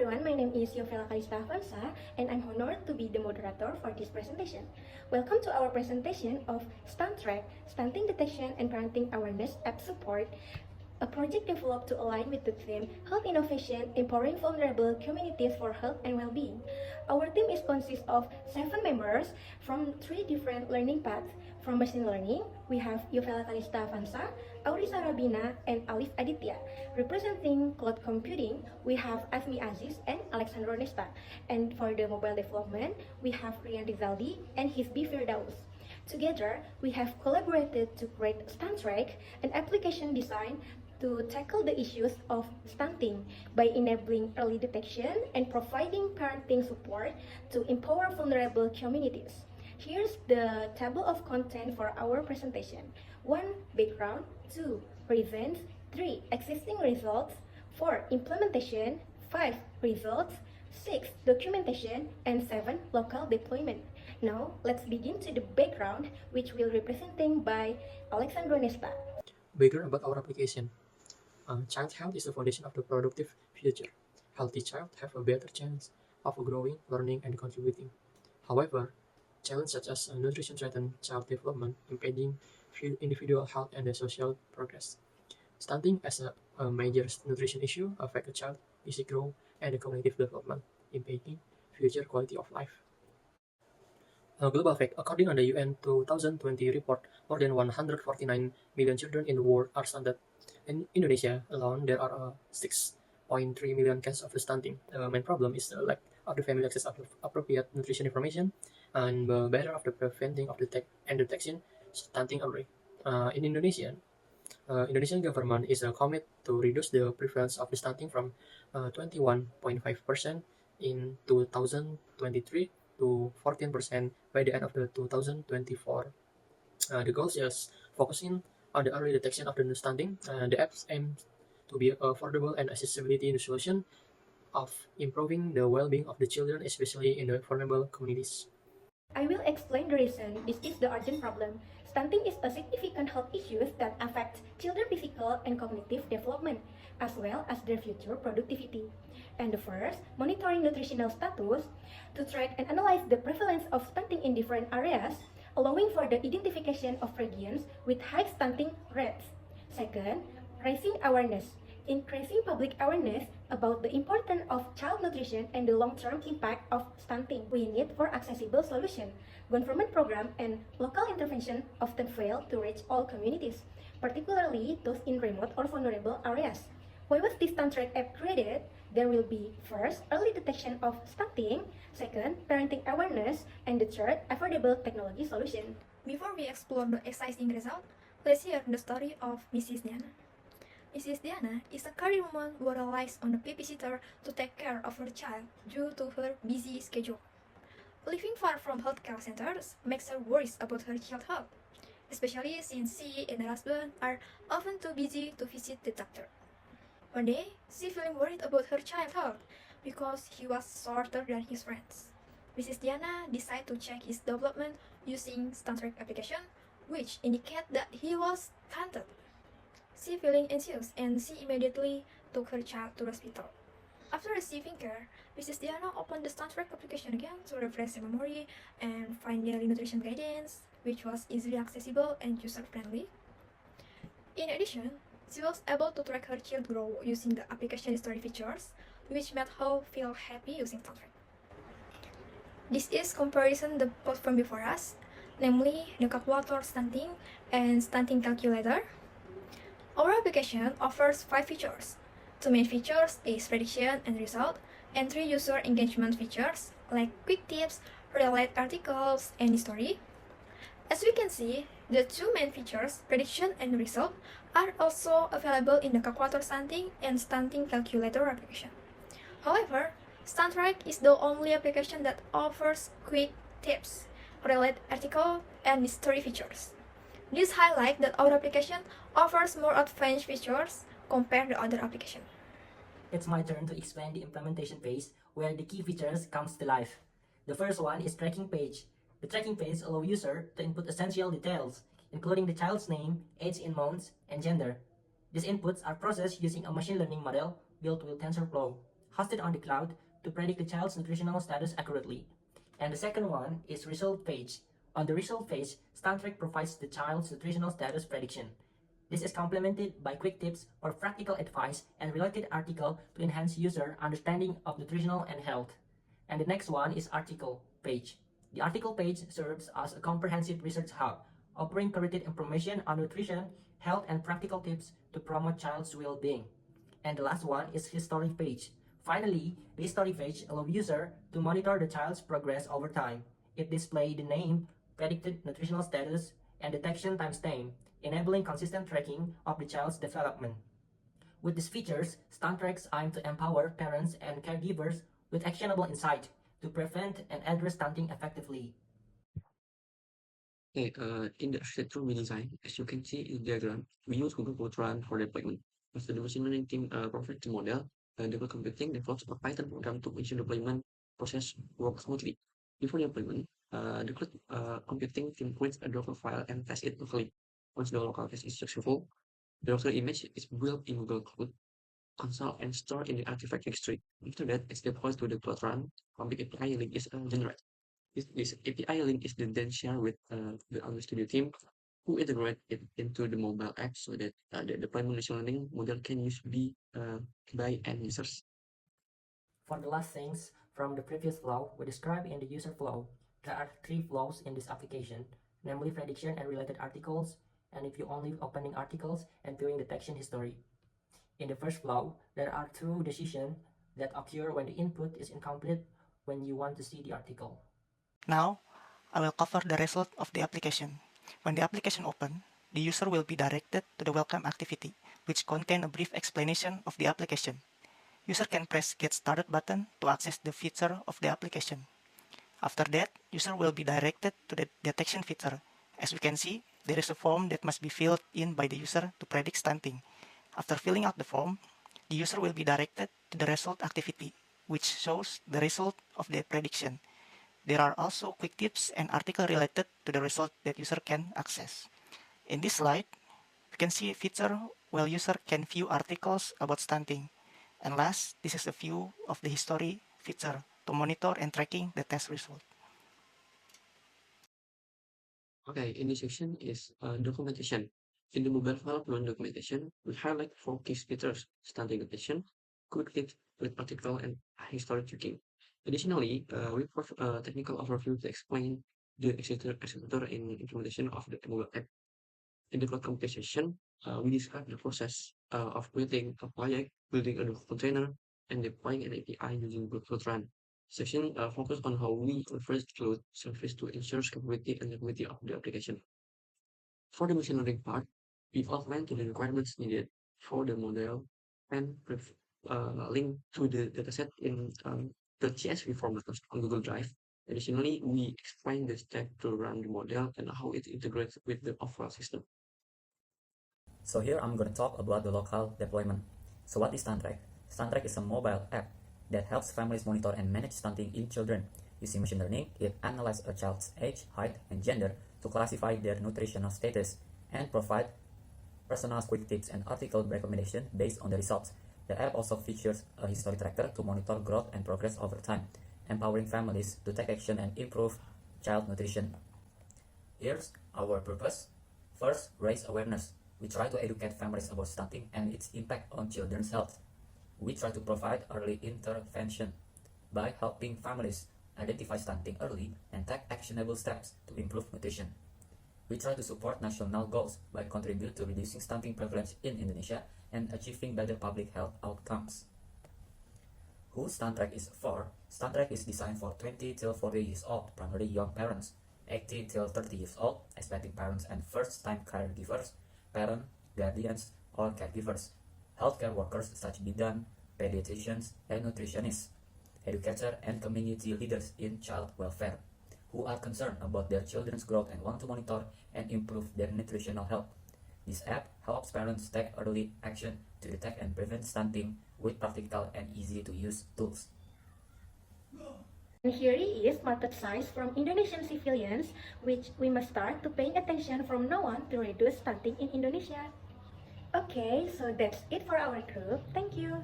everyone, my name is Yovela Kalista Avanza and I'm honored to be the moderator for this presentation. Welcome to our presentation of STANTRACK, Stunting Detection and Parenting Awareness App Support, a project developed to align with the theme Health Innovation, Empowering Vulnerable Communities for Health and Well-being. Our team consists of 7 members from 3 different learning paths. From machine learning, we have Yovela Kalista Avanza, Aurisa Rabina, and Alif Aditya. Representing cloud computing, we have Azmi Aziz and Alexandro Nesta. And for the mobile development, we have Rian Rizaldi and Hisbi Firdaus. Together, we have collaborated to create STANTRACK, an application designed to tackle the issues of stunting by enabling early detection and providing parenting support to empower vulnerable communities. Here's the table of content for our presentation. 1. Background. 2. Present. 3. Existing results. 4. Implementation. 5. Results. 6. Documentation. And 7. Local deployment. Now, let's begin to the background, which will be presented by Alexandro Nesta. Background about our application. Child health is the foundation of the productive future. Healthy child have a better chance of growing, learning, and contributing. However, challenges such as nutrition threaten child development, impeding individual health and social progress. Stunting as a major nutrition issue affects a child's physical growth and cognitive development, impeding future quality of life. Global fact. According to the UN 2020 report, more than 149 million children in the world are stunted. In Indonesia alone, there are 6.3 million cases of stunting. The main problem is the lack of the family access of appropriate nutrition information and better of the preventing of detection stunting early. In Indonesia, Indonesian government is committed to reduce the prevalence of the stunting from 21.5% in 2023 to 14% by the end of the 2024. The goal is focusing on the early detection of the stunting. The apps aim to be affordable and accessibility solution of improving the well-being of the children, especially in the vulnerable communities. I will explain the reason this is the urgent problem. Stunting is a significant health issue that affects children's physical and cognitive development, as well as their future productivity. And the first, monitoring nutritional status to track and analyze the prevalence of stunting in different areas, allowing for the identification of regions with high stunting rates. Second, raising awareness, increasing public awareness about the importance of child nutrition and the long-term impact of stunting. We need for accessible solution. Government program and local intervention often fail to reach all communities, particularly those in remote or vulnerable areas. Why was this STANTRACK app created? There will be first, early detection of stunting, second, parenting awareness, and the third, affordable technology solution. Before we explore the exciting result, let's hear the story of Mrs. Diana. Mrs. Diana is a career woman who relies on a babysitter to take care of her child due to her busy schedule. Living far from healthcare centers makes her worry about her child's health, especially since she and her husband are often too busy to visit the doctor. One day, she feeling worried about her child's health because he was shorter than his friends. Mrs. Diana decided to check his development using STANTRACK application, which indicate that he was stunted. She feeling anxious and she immediately took her child to hospital. After receiving care, Mrs. Diana opened the STANTRACK application again to refresh her memory and find daily nutrition guidance, which was easily accessible and user-friendly. In addition, she was able to track her child growth using the application history features, which made her feel happy using STANTRACK. This is comparison the platform before us, namely the calculator stunting and stunting calculator. Our application offers 5 features. 2 main features is prediction and result, and 3 user engagement features like quick tips, related articles, and history. As we can see, the 2 main features, prediction and result, are also available in the calculator stunting and stunting calculator application. However, STANTRACK is the only application that offers quick tips, related article, and history features. This highlights that our application offers more advanced features compared to other applications. It's my turn to explain the implementation phase where the key features comes to life. The first one is tracking page. The tracking page allows user to input essential details, including the child's name, age in months, and gender. These inputs are processed using a machine learning model built with TensorFlow. hosted on the cloud to predict the child's nutritional status accurately. And the second one is result page. On the result page, StunTrack provides the child's nutritional status prediction. This is complemented by quick tips or practical advice and related article to enhance user understanding of nutritional and health. And the next one is article page. The article page serves as a comprehensive research hub, offering curated information on nutrition, health, and practical tips to promote child's well-being. And the last one is history page. Finally, the history page allows user to monitor the child's progress over time. It displays the name, predicted nutritional status, and detection timestamp, enabling consistent tracking of the child's development. With these features, StunTrack aim to empower parents and caregivers with actionable insight to prevent and address stunting effectively. Okay, in the architecture we design, as you can see in the diagram, we use Google Fortran for deployment. After the machine learning team perfects the model, the Google Computing develops a Python program to ensure deployment process works smoothly. Before deployment, the computing team creates a Docker file and tests it locally. Once the local test is successful, the Docker image is built in Google Cloud Console and stored in the artifact registry. After that, it's deployed to the Fortran. Public API link is generated. This API link is then shared with the Android Studio team, who integrate it into the mobile app so that the deployment machine learning model can use by end users. For the last things from the previous flow we described in the user flow, there are 3 flows in this application, namely prediction and related articles, and if you only opening articles and viewing detection history. In the first flow, there are 2 decisions that occur when the input is incomplete when you want to see the article. Now, I will cover the result of the application. When the application opens, the user will be directed to the welcome activity, which contains a brief explanation of the application. User can press Get Started button to access the feature of the application. After that, user will be directed to the detection feature. As we can see, there is a form that must be filled in by the user to predict stunting. After filling out the form, the user will be directed to the result activity, which shows the result of the prediction. There are also quick tips and articles related to the result that user can access. In this slide, we can see a feature where user can view articles about stunting. And last, this is a view of the history feature to monitor and tracking the test result. Okay, in this section is documentation. In the mobile development documentation, we highlight 4 key features: stunting detection, quick tips with article, and history checking. Additionally, we provide a technical overview to explain the executor and implementation of the mobile app. In the cloud computing session, we describe the process of creating a project, building a Docker container, and deploying an API using Google Fortran. Section focus on how we leverage cloud service to ensure security and security of the application. For the machine learning part, we outline the requirements needed for the model and link to the dataset in the CSV format on Google Drive. Additionally, we explain the steps to run the model and how it integrates with the overall system. So here I'm going to talk about the local deployment. So what is StunTrack? StunTrack is a mobile app that helps families monitor and manage stunting in children. Using machine learning, it analyzes a child's age, height, and gender to classify their nutritional status and provide personalized quick tips and article recommendations based on the results. The app also features a history tracker to monitor growth and progress over time, empowering families to take action and improve child nutrition. Here's our purpose. First, raise awareness. We try to educate families about stunting and its impact on children's health. We try to provide early intervention by helping families identify stunting early and take actionable steps to improve nutrition. We try to support national goals by contributing to reducing stunting prevalence in Indonesia and achieving better public health outcomes. Who StunTrack is for? StunTrack is designed for 20 till 40 years old, primarily young parents, 80 till 30 years old, expecting parents and first-time caregivers, parents, guardians, or caregivers, healthcare workers such bidan, pediatricians, and nutritionists, educators, and community leaders in child welfare, who are concerned about their children's growth and want to monitor and improve their nutritional health. This app helps parents take early action to detect and prevent stunting with practical and easy-to-use tools. And here is market size from Indonesian civilians, which we must start to paying attention from now on to reduce stunting in Indonesia. Okay, so that's it for our group. Thank you.